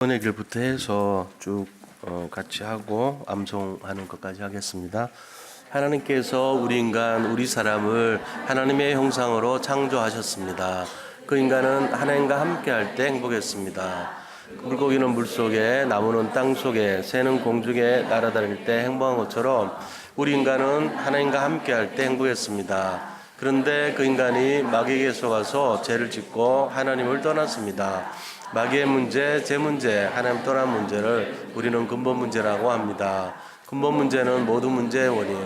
번의 길부터 해서 쭉 같이 하고 암송하는 것까지 하겠습니다. 하나님께서 우리 인간, 우리 사람을 하나님의 형상으로 창조하셨습니다. 그 인간은 하나님과 함께 할 때 행복했습니다. 물고기는 물속에, 나무는 땅속에, 새는 공중에 날아다닐 때 행복한 것처럼 우리 인간은 하나님과 함께 할 때 행복했습니다. 그런데 그 인간이 마귀에게 속아서 죄를 짓고 하나님을 떠났습니다. 마귀의 문제, 제 문제, 하나님 떠난 문제를 우리는 근본 문제라고 합니다. 근본 문제는 모든 문제의 원인.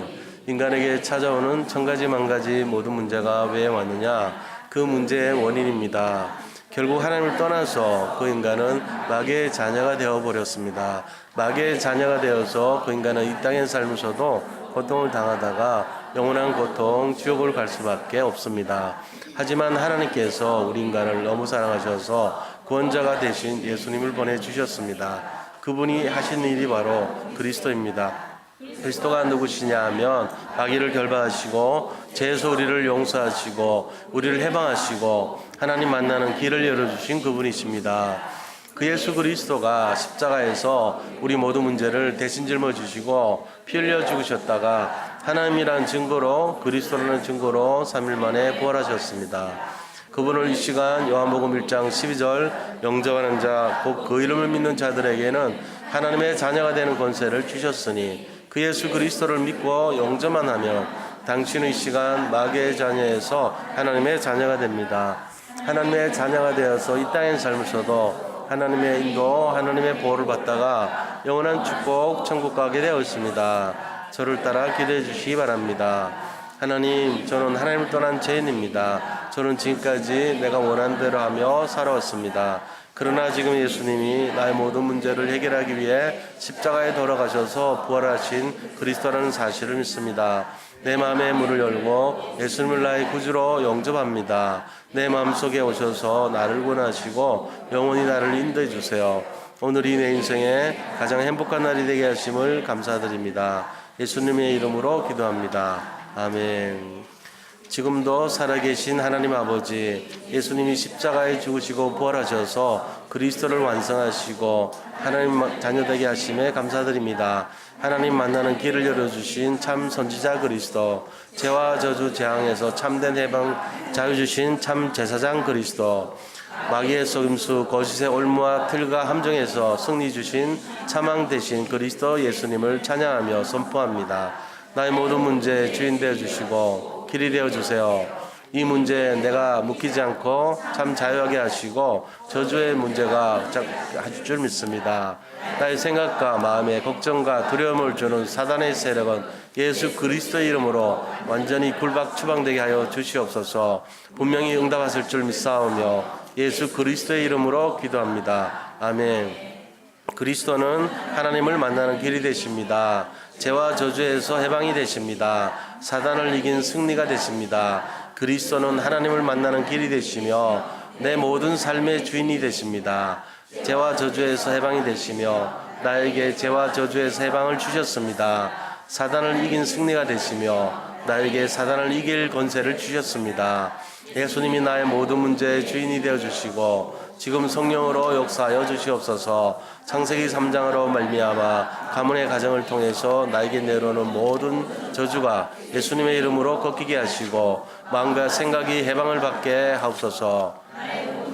인간에게 찾아오는 천가지 만가지 모든 문제가 왜 왔느냐? 그 문제의 원인입니다. 결국 하나님을 떠나서 그 인간은 마귀의 자녀가 되어버렸습니다. 마귀의 자녀가 되어서 그 인간은 이 땅에 살면서도 고통을 당하다가 영원한 고통, 지옥을 갈 수밖에 없습니다. 하지만 하나님께서 우리 인간을 너무 사랑하셔서 구원자가 되신 예수님을 보내주셨습니다. 그분이 하신 일이 바로 그리스도입니다. 그리스도가 누구시냐 하면 마귀를 결박하시고 죄에서 우리를 용서하시고 우리를 해방하시고 하나님 만나는 길을 열어주신 그분이십니다. 그 예수 그리스도가 십자가에서 우리 모든 문제를 대신 짊어지시고 피 흘려 죽으셨다가 하나님이라는 증거로, 그리스도라는 증거로 3일 만에 부활하셨습니다. 그분을 이 시간 요한복음 1장 12절 영접하는 자, 곧 그 이름을 믿는 자들에게는 하나님의 자녀가 되는 권세를 주셨으니 그 예수 그리스도를 믿고 영접만 하면 당신은 이 시간 마귀의 자녀에서 하나님의 자녀가 됩니다. 하나님의 자녀가 되어서 이 땅에 살면서도 하나님의 인도, 하나님의 보호를 받다가 영원한 축복, 천국 가게 되어 있습니다. 저를 따라 기도해 주시기 바랍니다. 하나님, 저는 하나님을 떠난 죄인입니다. 저는 지금까지 내가 원한 대로 하며 살아왔습니다. 그러나 지금 예수님이 나의 모든 문제를 해결하기 위해 십자가에 돌아가셔서 부활하신 그리스도라는 사실을 믿습니다. 내 마음의 문을 열고 예수님을 나의 구주로 영접합니다. 내 마음속에 오셔서 나를 구원하시고 영원히 나를 인도해 주세요. 오늘이 내 인생의 가장 행복한 날이 되게 하심을 감사드립니다. 예수님의 이름으로 기도합니다. 아멘. 지금도 살아계신 하나님 아버지, 예수님이 십자가에 죽으시고 부활하셔서 그리스도를 완성하시고 하나님 자녀되게 하심에 감사드립니다. 하나님 만나는 길을 열어주신 참 선지자 그리스도, 죄와 저주 재앙에서 참된 해방 자유 주신 참 제사장 그리스도, 마귀의 속임수 거짓의 올무와 틀과 함정에서 승리 주신 참왕 되신 그리스도 예수님을 찬양하며 선포합니다. 나의 모든 문제의 주인 되어주시고 길이 되어주세요. 이 문제에 내가 묶이지 않고 참 자유하게 하시고 저주의 문제가 하실 줄 믿습니다. 나의 생각과 마음에 걱정과 두려움을 주는 사단의 세력은 예수 그리스도의 이름으로 완전히 굴박 추방되게 하여 주시옵소서. 분명히 응답하실 줄 믿사오며 예수 그리스도의 이름으로 기도합니다. 아멘. 그리스도는 하나님을 만나는 길이 되십니다. 죄와 저주에서 해방이 되십니다. 사단을 이긴 승리가 되십니다. 그리스도는 하나님을 만나는 길이 되시며 내 모든 삶의 주인이 되십니다. 죄와 저주에서 해방이 되시며 나에게 죄와 저주에서 해방을 주셨습니다. 사단을 이긴 승리가 되시며 나에게 사단을 이길 권세를 주셨습니다. 예수님이 나의 모든 문제의 주인이 되어주시고 지금 성령으로 역사하여 주시옵소서. 창세기 3장으로 말미암아 가문의 가정을 통해서 나에게 내려오는 모든 저주가 예수님의 이름으로 꺾이게 하시고 마음과 생각이 해방을 받게 하옵소서.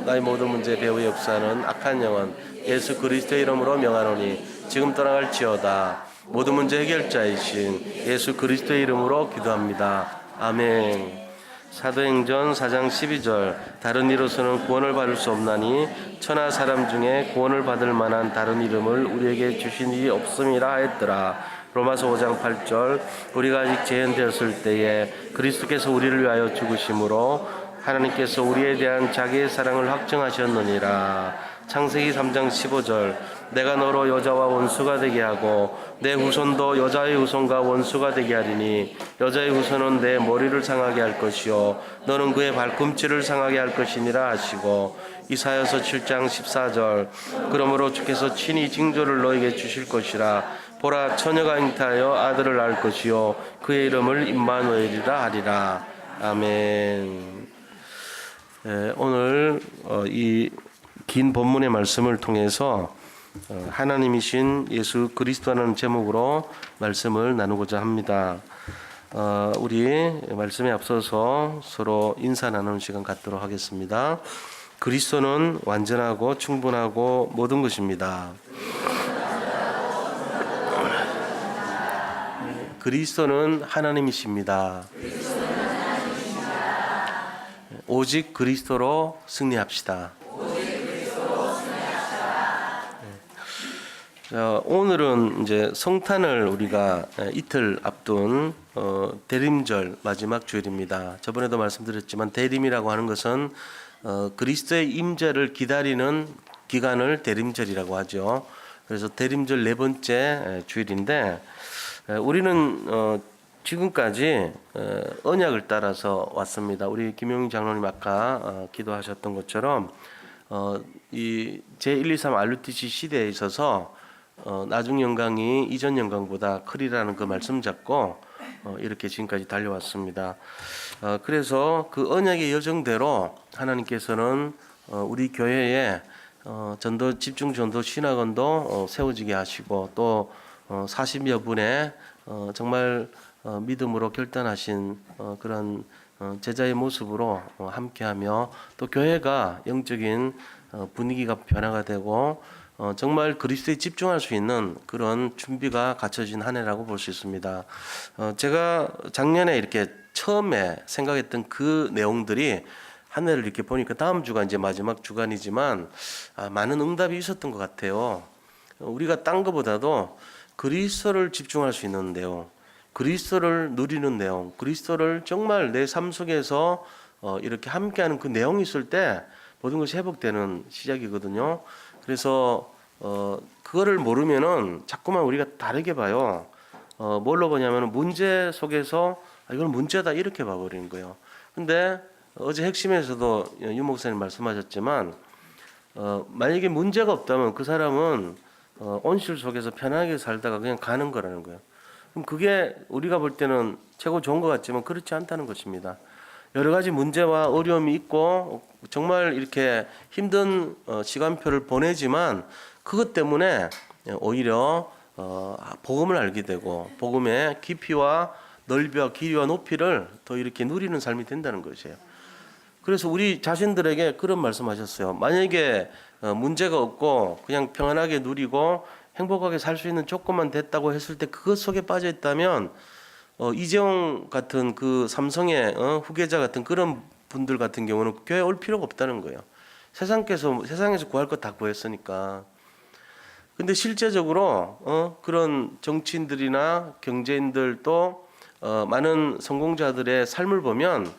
나의 모든 문제 배후의 역사는 악한 영혼 예수 그리스도의 이름으로 명하노니 지금 떠나갈지어다. 모든 문제 해결자이신 예수 그리스도의 이름으로 기도합니다. 아멘. 사도행전 4장 12절 다른 이로서는 구원을 받을 수 없나니 천하 사람 중에 구원을 받을 만한 다른 이름을 우리에게 주신 일이 없음이라 하였더라. 로마서 5장 8절 우리가 아직 죄인되었을 때에 그리스도께서 우리를 위하여 죽으심으로 하나님께서 우리에 대한 자기의 사랑을 확증하셨느니라. 창세기 3장 15절 내가 너로 여자와 원수가 되게 하고 내 후손도 여자의 후손과 원수가 되게 하리니 여자의 후손은 내 머리를 상하게 할 것이요 너는 그의 발꿈치를 상하게 할 것이니라 하시고 이사야서 7장 14절 그러므로 주께서 친히 징조를 너에게 주실 것이라 보라 처녀가 잉태하여 아들을 낳을 것이요 그의 이름을 임마누엘이라 하리라. 아멘. 오늘 이 긴 본문의 말씀을 통해서 하나님이신 예수 그리스도라는 제목으로 말씀을 나누고자 합니다. 우리 말씀에 앞서서 서로 인사 나누는 시간 갖도록 하겠습니다. 그리스도는 완전하고 충분하고 모든 것입니다. 그리스도는 하나님이십니다. 오직 그리스도로 승리합시다. 오늘은 이제 성탄을 우리가 이틀 앞둔 대림절 마지막 주일입니다. 저번에도 말씀드렸지만 대림이라고 하는 것은 그리스도의 임재를 기다리는 기간을 대림절이라고 하죠. 그래서 대림절 네 번째 주일인데 우리는 지금까지 언약을 따라서 왔습니다. 우리 김용희 장로님 아까 기도하셨던 것처럼 이 제123 RUTC 시대에 있어서 나중 영광이 이전 영광보다 크리라는 그 말씀 잡고 이렇게 지금까지 달려왔습니다. 그래서 그 언약의 여정대로 하나님께서는 우리 교회에 전도 집중 전도 신학원도 세워지게 하시고 또 40여 분의 정말 믿음으로 결단하신 그런 제자의 모습으로 함께하며 또 교회가 영적인 분위기가 변화가 되고 정말 그리스도에 집중할 수 있는 그런 준비가 갖춰진 한 해라고 볼 수 있습니다. 제가 작년에 이렇게 처음에 생각했던 그 내용들이 한 해를 이렇게 보니까 다음 주가 이제 마지막 주간이지만 많은 응답이 있었던 것 같아요. 우리가 딴 것보다도 그리스도를 집중할 수 있는 내용, 그리스도를 누리는 내용, 그리스도를 정말 내 삶 속에서 이렇게 함께하는 그 내용이 있을 때 모든 것이 회복되는 시작이거든요. 그래서 그거를 모르면은 자꾸만 우리가 다르게 봐요. 뭘로 보냐면은 문제 속에서 이건 문제다 이렇게 봐버리는 거예요. 근데 어제 핵심에서도 유 목사님 말씀하셨지만 만약에 문제가 없다면 그 사람은 온실 속에서 편하게 살다가 그냥 가는 거라는 거예요. 그럼 그게 우리가 볼 때는 최고 좋은 것 같지만 그렇지 않다는 것입니다. 여러 가지 문제와 어려움이 있고 정말 이렇게 힘든 시간표를 보내지만 그것 때문에 오히려 복음을 알게 되고 복음의 깊이와 넓이와 길이와 높이를 더 이렇게 누리는 삶이 된다는 것이에요. 그래서 우리 자신들에게 그런 말씀하셨어요. 만약에 문제가 없고 그냥 평안하게 누리고 행복하게 살 수 있는 조건만 됐다고 했을 때 그것 속에 빠져 있다면 이재용 같은 그 삼성의 후계자 같은 그런 분들 같은 경우는 교회 올 필요가 없다는 거예요. 세상에서 구할 것 다 구했으니까. 근데 실제적으로 그런 정치인들이나 경제인들도 많은 성공자들의 삶을 보면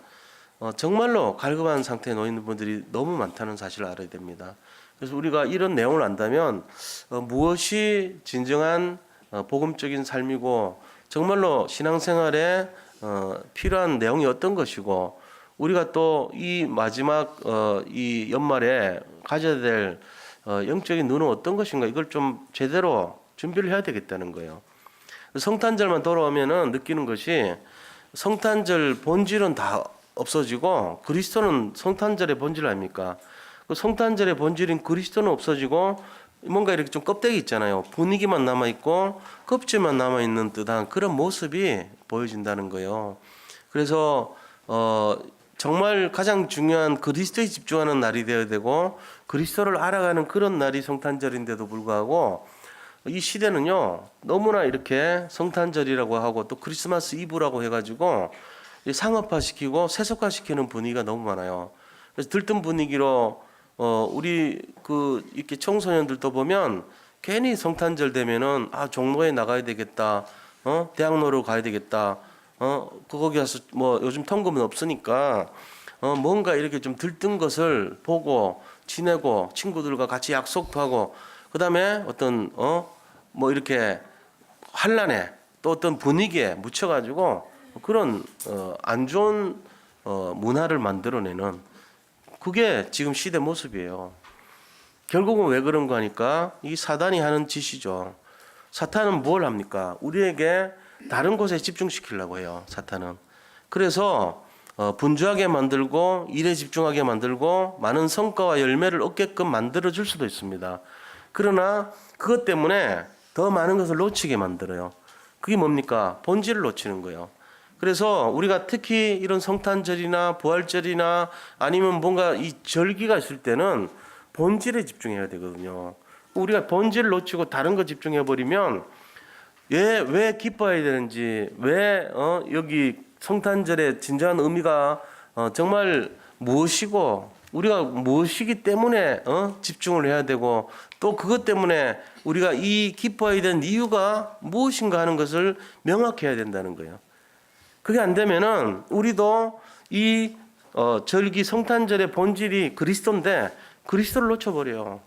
정말로 갈급한 상태에 놓여 있는 분들이 너무 많다는 사실을 알아야 됩니다. 그래서 우리가 이런 내용을 안다면 무엇이 진정한 복음적인 삶이고 정말로 신앙생활에 필요한 내용이 어떤 것이고 우리가 또 이 마지막 이 연말에 가져야 될 영적인 눈은 어떤 것인가 이걸 좀 제대로 준비를 해야 되겠다는 거예요. 성탄절만 돌아오면은 느끼는 것이 성탄절 본질은 다 없어지고 그리스도는 성탄절의 본질 아닙니까? 그 성탄절의 본질인 그리스도는 없어지고 뭔가 이렇게 좀 껍데기 있잖아요. 분위기만 남아있고 껍질만 남아있는 듯한 그런 모습이 보여진다는 거예요. 그래서 정말 가장 중요한 그리스도에 집중하는 날이 되어야 되고 그리스도를 알아가는 그런 날이 성탄절인데도 불구하고 이 시대는요 너무나 이렇게 성탄절이라고 하고 또 크리스마스 이브라고 해가지고 상업화시키고 세속화시키는 분위기가 너무 많아요. 그래서 들뜬 분위기로 우리 이렇게 청소년들도 보면 괜히 성탄절 되면은 종로에 나가야 되겠다, 대학로로 가야 되겠다, 거기 가서 뭐 요즘 통금은 없으니까 뭔가 이렇게 좀 들뜬 것을 보고 지내고 친구들과 같이 약속도 하고 그다음에 어떤 뭐 이렇게 환란에 또 어떤 분위기에 묻혀가지고 그런 안 좋은 문화를 만들어내는 그게 지금 시대 모습이에요. 결국은 왜 그런 거 하니까 이 사단이 하는 짓이죠. 사탄은 뭘 합니까? 우리에게 다른 곳에 집중시키려고 해요. 사탄은. 그래서 분주하게 만들고 일에 집중하게 만들고 많은 성과와 열매를 얻게끔 만들어줄 수도 있습니다. 그러나 그것 때문에 더 많은 것을 놓치게 만들어요. 그게 뭡니까? 본질을 놓치는 거예요. 그래서 우리가 특히 이런 성탄절이나 부활절이나 아니면 뭔가 이 절기가 있을 때는 본질에 집중해야 되거든요. 우리가 본질을 놓치고 다른 거 집중해 버리면 왜 기뻐해야 되는지, 왜 여기 성탄절의 진정한 의미가 정말 무엇이고 우리가 무엇이기 때문에 집중을 해야 되고 또 그것 때문에 우리가 이 기뻐해야 되는 이유가 무엇인가 하는 것을 명확해야 된다는 거예요. 그게 안 되면은 우리도 이 절기 성탄절의 본질이 그리스도인데 그리스도를 놓쳐버려요.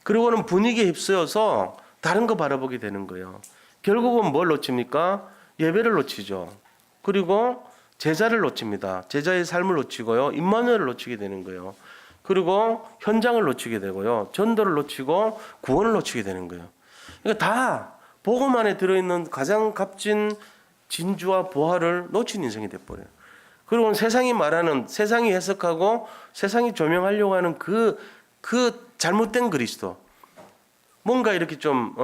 그리고는 분위기에 휩쓰여서 다른 거 바라보게 되는 거예요. 결국은 뭘 놓칩니까? 예배를 놓치죠. 그리고 제자를 놓칩니다. 제자의 삶을 놓치고요. 임마누엘을 놓치게 되는 거예요. 그리고 현장을 놓치게 되고요. 전도를 놓치고 구원을 놓치게 되는 거예요. 그러니까 다 복음 안에 들어있는 가장 값진 진주와 보화를 놓친 인생이 돼버려요. 그리고 세상이 말하는, 세상이 해석하고 세상이 조명하려고 하는 그 잘못된 그리스도. 뭔가 이렇게 좀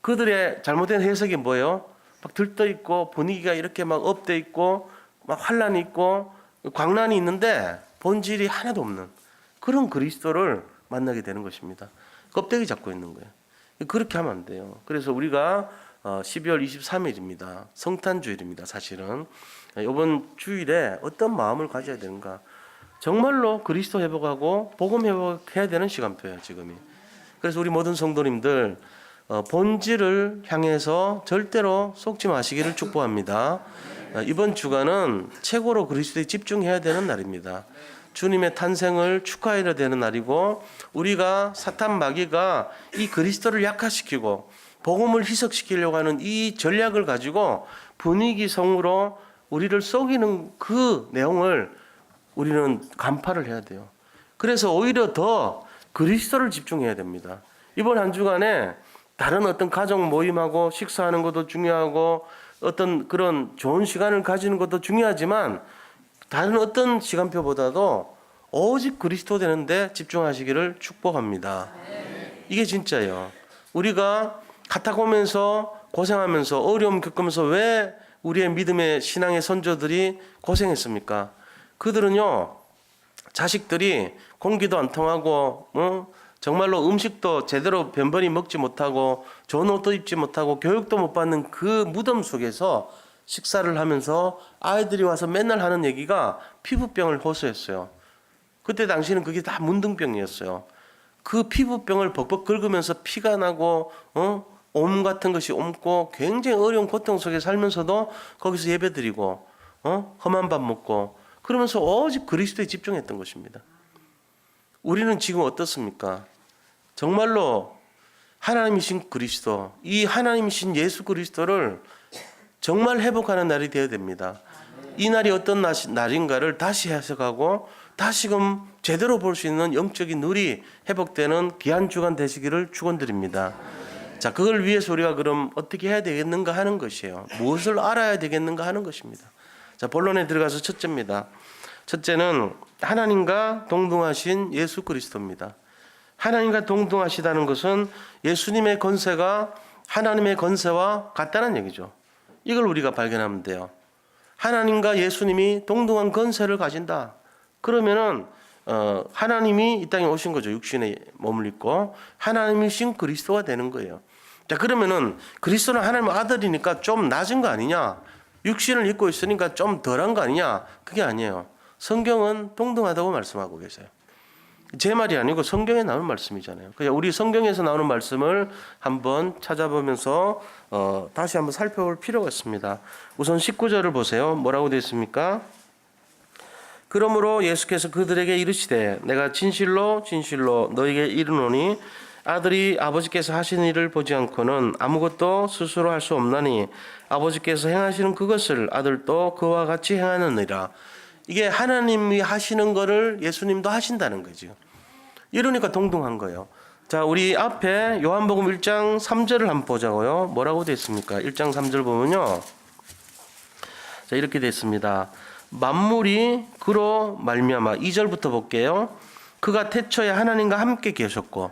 그들의 잘못된 해석이 뭐예요? 막 들떠 있고 분위기가 이렇게 막 업돼 있고 막 환란이 있고 광란이 있는데 본질이 하나도 없는 그런 그리스도를 만나게 되는 것입니다. 껍데기 잡고 있는 거예요. 그렇게 하면 안 돼요. 그래서 우리가 12월 23일입니다. 성탄주일입니다. 사실은 이번 주일에 어떤 마음을 가져야 되는가? 정말로 그리스도 회복하고 복음 회복해야 되는 시간표예요. 지금이. 그래서 우리 모든 성도님들 본질을 향해서 절대로 속지 마시기를 축복합니다. 이번 주간은 최고로 그리스도에 집중해야 되는 날입니다. 주님의 탄생을 축하해야 되는 날이고 우리가 사탄 마귀가 이 그리스도를 약화시키고 복음을 희석시키려고 하는 이 전략을 가지고 분위기성으로 우리를 속이는 그 내용을 우리는 간파를 해야 돼요. 그래서 오히려 더 그리스도를 집중해야 됩니다. 이번 한 주간에 다른 어떤 가족 모임하고 식사하는 것도 중요하고 어떤 그런 좋은 시간을 가지는 것도 중요하지만 다른 어떤 시간표보다도 오직 그리스도 되는데 집중하시기를 축복합니다. 이게 진짜예요. 우리가 카타콤에서 고생하면서 어려움 겪으면서 왜 우리의 믿음의 신앙의 선조들이 고생했습니까? 그들은요, 자식들이 공기도 안 통하고 정말로 음식도 제대로 변변히 먹지 못하고 좋은 옷도 입지 못하고 교육도 못 받는 그 무덤 속에서 식사를 하면서 아이들이 와서 맨날 하는 얘기가 피부병을 호소했어요. 그때 당시는 그게 다 문둥병이었어요. 그 피부병을 벅벅 긁으면서 피가 나고 옴 같은 것이 옮고 굉장히 어려운 고통 속에 살면서도 거기서 예배드리고 험한 밥 먹고 그러면서 오직 그리스도에 집중했던 것입니다. 우리는 지금 어떻습니까? 정말로 하나님이신 그리스도, 이 하나님이신 예수 그리스도를 정말 회복하는 날이 되어야 됩니다. 이 날이 어떤 날인가를 다시 해석하고 다시금 제대로 볼 수 있는 영적인 눈이 회복되는 귀한 주간 되시기를 축원드립니다. 자, 그걸 위해서 우리가 그럼 어떻게 해야 되겠는가 하는 것이에요. 무엇을 알아야 되겠는가 하는 것입니다. 자, 본론에 들어가서 첫째입니다. 첫째는 하나님과 동등하신 예수 그리스도입니다. 하나님과 동등하시다는 것은 예수님의 권세가 하나님의 권세와 같다는 얘기죠. 이걸 우리가 발견하면 돼요. 하나님과 예수님이 동등한 권세를 가진다. 그러면은 하나님이 이 땅에 오신 거죠. 육신에 몸을 입고 하나님이신 그리스도가 되는 거예요. 자, 그러면은 그리스도는 하나님의 아들이니까 좀 낮은 거 아니냐? 육신을 입고 있으니까 좀 덜한 거 아니냐? 그게 아니에요. 성경은 동등하다고 말씀하고 계세요. 제 말이 아니고 성경에 나오는 말씀이잖아요. 그냥 우리 성경에서 나오는 말씀을 한번 찾아보면서 다시 한번 살펴볼 필요가 있습니다. 우선 19절을 보세요. 뭐라고 되어 있습니까? 그러므로 예수께서 그들에게 이르시되 내가 진실로 진실로 너희에게 이르노니 아들이 아버지께서 하시는 일을 보지 않고는 아무것도 스스로 할 수 없나니 아버지께서 행하시는 그것을 아들도 그와 같이 행하느니라. 이게 하나님이 하시는 거를 예수님도 하신다는 거죠. 이러니까 동등한 거예요. 자, 우리 앞에 요한복음 1장 3절을 한번 보자고요. 뭐라고 되어 있습니까? 1장 3절 보면요. 자, 이렇게 되어 있습니다. 만물이 그로 말미암아 2절부터 볼게요. 그가 태초에 하나님과 함께 계셨고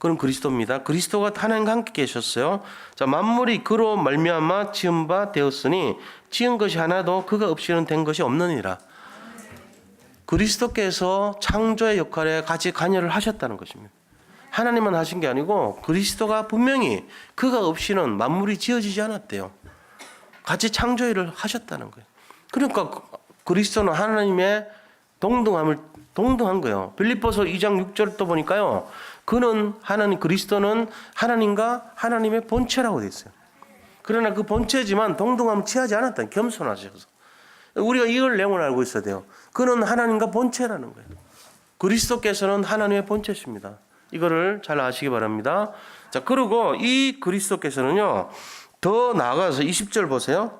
그건 그리스도입니다. 그리스도가 하나님과 함께 계셨어요. 자, 만물이 그로 말미암아 지은 바 되었으니 지은 것이 하나도 그가 없이는 된 것이 없느니라. 그리스도께서 창조의 역할에 같이 관여를 하셨다는 것입니다. 하나님만 하신 게 아니고 그리스도가 분명히 그가 없이는 만물이 지어지지 않았대요. 같이 창조 일을 하셨다는 거예요. 그러니까 그리스도는 하나님의 동등한 거예요. 빌립보서 2장 6절 또 보니까요. 그리스도는 하나님과 하나님의 본체라고 되어 있어요. 그러나 그 본체지만 동등함을 취하지 않았다. 겸손하셔서. 우리가 이걸 내용을 알고 있어야 돼요. 그는 하나님과 본체라는 거예요. 그리스도께서는 하나님의 본체십니다. 이거를 잘 아시기 바랍니다. 자, 그리고 이 그리스도께서는요, 더 나아가서 20절 보세요.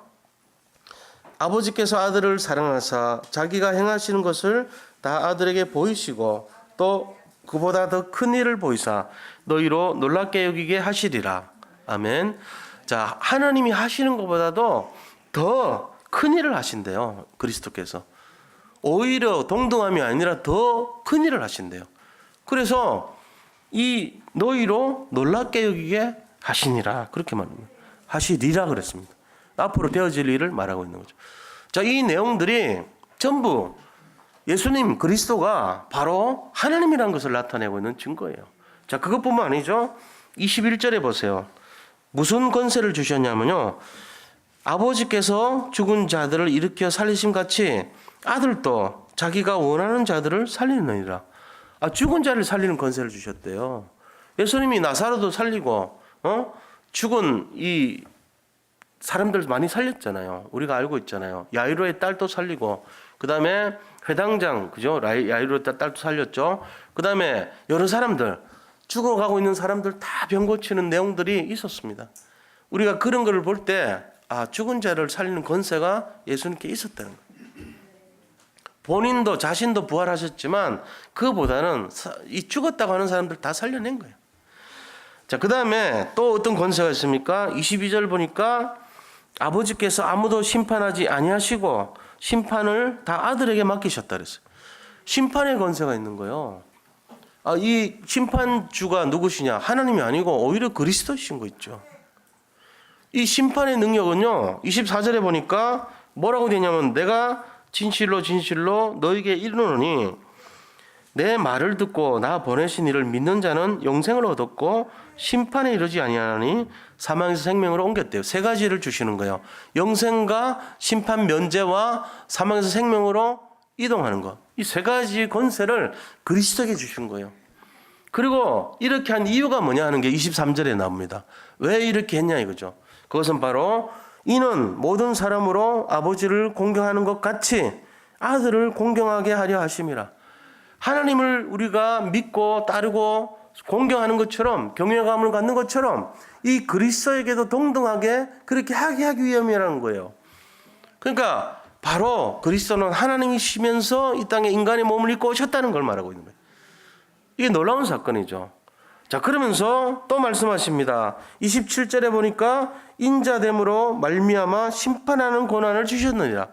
아버지께서 아들을 사랑하사 자기가 행하시는 것을 다 아들에게 보이시고 또 그보다 더 큰 일을 보이사 너희로 놀랍게 여기게 하시리라. 아멘. 자, 하나님이 하시는 것보다도 더 큰 일을 하신대요. 그리스도께서. 오히려 동등함이 아니라 더 큰 일을 하신대요. 그래서 이 너희로 놀랍게 여기게 하시니라. 그렇게 말합니다. 하시리라 그랬습니다. 앞으로 되어질 일을 말하고 있는 거죠. 자, 이 내용들이 전부 예수님 그리스도가 바로 하나님이라는 것을 나타내고 있는 증거예요. 자, 그것뿐만 아니죠. 21절에 보세요. 무슨 권세를 주셨냐면요. 아버지께서 죽은 자들을 일으켜 살리심 같이 아들도 자기가 원하는 자들을 살리느니라. 죽은 자를 살리는 권세를 주셨대요. 예수님이 나사로도 살리고 죽은 이 사람들 많이 살렸잖아요. 우리가 알고 있잖아요. 야이로의 딸도 살리고, 그 다음에 회당장, 그죠? 야이로의 딸도 살렸죠. 그 다음에 여러 사람들, 죽어가고 있는 사람들 다 병 고치는 내용들이 있었습니다. 우리가 그런 걸 볼 때, 죽은 자를 살리는 권세가 예수님께 있었다는 거예요. 본인도, 자신도 부활하셨지만, 그보다는 이 죽었다고 하는 사람들 다 살려낸 거예요. 자, 그 다음에 또 어떤 권세가 있습니까? 22절 보니까 아버지께서 아무도 심판하지 아니하시고 심판을 다 아들에게 맡기셨다 그랬어요. 심판의 권세가 있는 거예요. 이 심판주가 누구시냐? 하나님이 아니고 오히려 그리스도이신 거 있죠. 이 심판의 능력은요, 24절에 보니까 뭐라고 되냐면 내가 진실로 진실로 너에게 이르노니 내 말을 듣고 나 보내신 이를 믿는 자는 영생을 얻었고 심판에 이르지 아니하니 사망에서 생명으로 옮겼대요. 세 가지를 주시는 거예요. 영생과 심판 면제와 사망에서 생명으로 이동하는 것. 이 세 가지 권세를 그리스도에게 주신 거예요. 그리고 이렇게 한 이유가 뭐냐 하는 게 23절에 나옵니다. 왜 이렇게 했냐 이거죠. 그것은 바로 이는 모든 사람으로 아버지를 공경하는 것 같이 아들을 공경하게 하려 하심이라. 하나님을 우리가 믿고 따르고 공경하는 것처럼 경외감을 갖는 것처럼 이 그리스도에게도 동등하게 그렇게 하기 위함이라는 거예요. 그러니까 바로 그리스도는 하나님이시면서 이 땅에 인간의 몸을 입고 오셨다는 걸 말하고 있는 거예요. 이게 놀라운 사건이죠. 자, 그러면서 또 말씀하십니다. 27절에 보니까 인자됨으로 말미암아 심판하는 권한을 주셨느니라.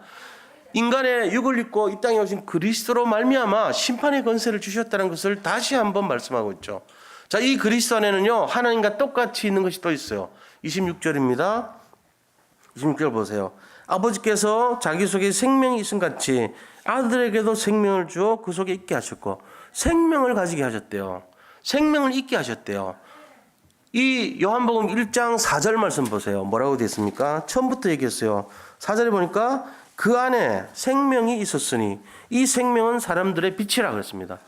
인간의 육을 입고 이 땅에 오신 그리스도로 말미암아 심판의 권세를 주셨다는 것을 다시 한번 말씀하고 있죠. 자, 이 그리스도 안에는요, 하나님과 똑같이 있는 것이 또 있어요. 26절입니다. 26절 보세요. 아버지께서 자기 속에 생명이 있음 같이 아들에게도 생명을 주어 그 속에 있게 하셨고 생명을 가지게 하셨대요. 생명을 있게 하셨대요. 이 요한복음 1장 4절 말씀 보세요. 뭐라고 되어 있습니까? 처음부터 얘기했어요. 4절에 보니까 그 안에 생명이 있었으니 이 생명은 사람들의 빛이라 그랬습니다.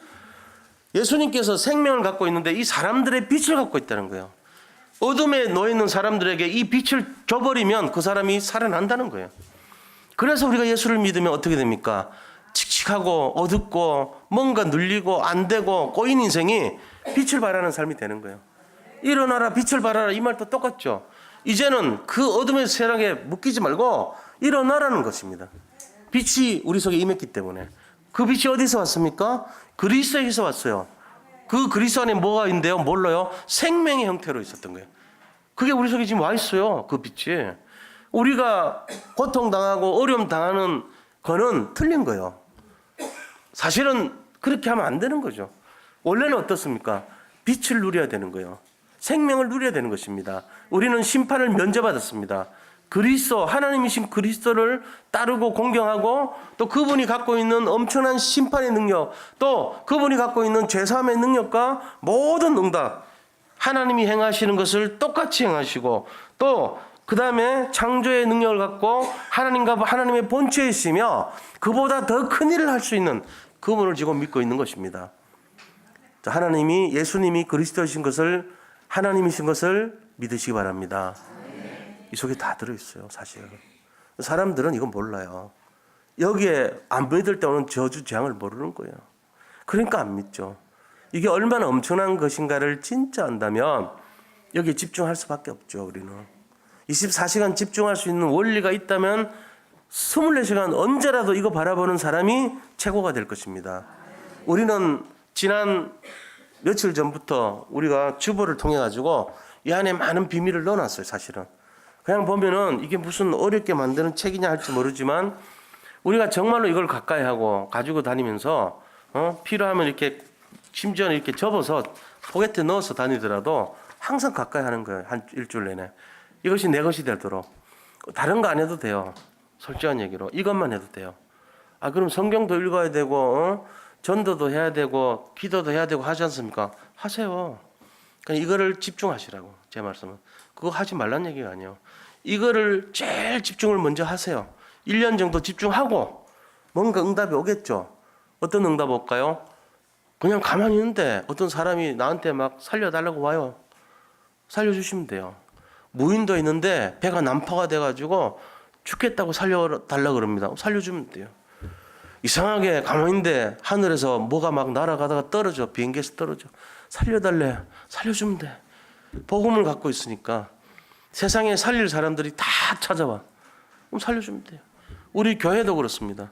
예수님께서 생명을 갖고 있는데 이 사람들의 빛을 갖고 있다는 거예요. 어둠에 놓여 있는 사람들에게 이 빛을 줘버리면 그 사람이 살아난다는 거예요. 그래서 우리가 예수를 믿으면 어떻게 됩니까? 칙칙하고 어둡고 뭔가 눌리고 안 되고 꼬인 인생이 빛을 발하는 삶이 되는 거예요. 일어나라 빛을 발하라 이 말도 똑같죠. 이제는 그 어둠의 세력에 묶이지 말고 일어나라는 것입니다. 빛이 우리 속에 임했기 때문에. 그 빛이 어디서 왔습니까? 그리스도에서 왔어요. 그 그리스도 안에 뭐가 있는데요? 뭘로요? 생명의 형태로 있었던 거예요. 그게 우리 속에 지금 와 있어요. 그 빛이. 우리가 고통당하고 어려움 당하는 거는 틀린 거예요. 사실은 그렇게 하면 안 되는 거죠. 원래는 어떻습니까? 빛을 누려야 되는 거예요. 생명을 누려야 되는 것입니다. 우리는 심판을 면제받았습니다. 그리스도, 하나님이신 그리스도를 따르고 공경하고 또 그분이 갖고 있는 엄청난 심판의 능력, 또 그분이 갖고 있는 죄사함의 능력과 모든 응답, 하나님이 행하시는 것을 똑같이 행하시고 또 그 다음에 창조의 능력을 갖고 하나님과 하나님의 본체에 있으며 그보다 더 큰 일을 할 수 있는 그분을 지금 믿고 있는 것입니다. 하나님이, 예수님이 그리스도이신 것을, 하나님이신 것을 믿으시기 바랍니다. 이 속에 다 들어있어요, 사실. 사람들은 이건 몰라요. 여기에 안 믿을 때 오는 저주, 재앙을 모르는 거예요. 그러니까 안 믿죠. 이게 얼마나 엄청난 것인가를 진짜 안다면 여기에 집중할 수밖에 없죠, 우리는. 24시간 집중할 수 있는 원리가 있다면 24시간 언제라도 이거 바라보는 사람이 최고가 될 것입니다. 우리는 지난 며칠 전부터 우리가 주보를 통해 가지고 이 안에 많은 비밀을 넣어놨어요, 사실은. 그냥 보면은 이게 무슨 어렵게 만드는 책이냐 할지 모르지만 우리가 정말로 이걸 가까이 하고 가지고 다니면서 필요하면 이렇게 심지어는 이렇게 접어서 포개트에 넣어서 다니더라도 항상 가까이 하는 거예요. 한 일주일 내내. 이것이 내 것이 되도록. 다른 거 안 해도 돼요. 솔직한 얘기로. 이것만 해도 돼요. 그럼 성경도 읽어야 되고 전도도 해야 되고 기도도 해야 되고 하지 않습니까? 하세요. 그냥 이거를 집중하시라고. 제 말씀은. 그거 하지 말란 얘기가 아니에요. 이거를 제일 집중을 먼저 하세요. 1년 정도 집중하고 뭔가 응답이 오겠죠. 어떤 응답 올까요? 그냥 가만히 있는데 어떤 사람이 나한테 막 살려달라고 와요. 살려주시면 돼요. 무인도 있는데 배가 난파가 돼가지고 죽겠다고 살려달라고 그럽니다. 살려주면 돼요. 이상하게 가만히 있는데 하늘에서 뭐가 막 날아가다가 떨어져. 비행기에서 떨어져. 살려달래. 살려주면 돼. 복음을 갖고 있으니까 세상에 살릴 사람들이 다 찾아와. 그럼 살려주면 돼요. 우리 교회도 그렇습니다.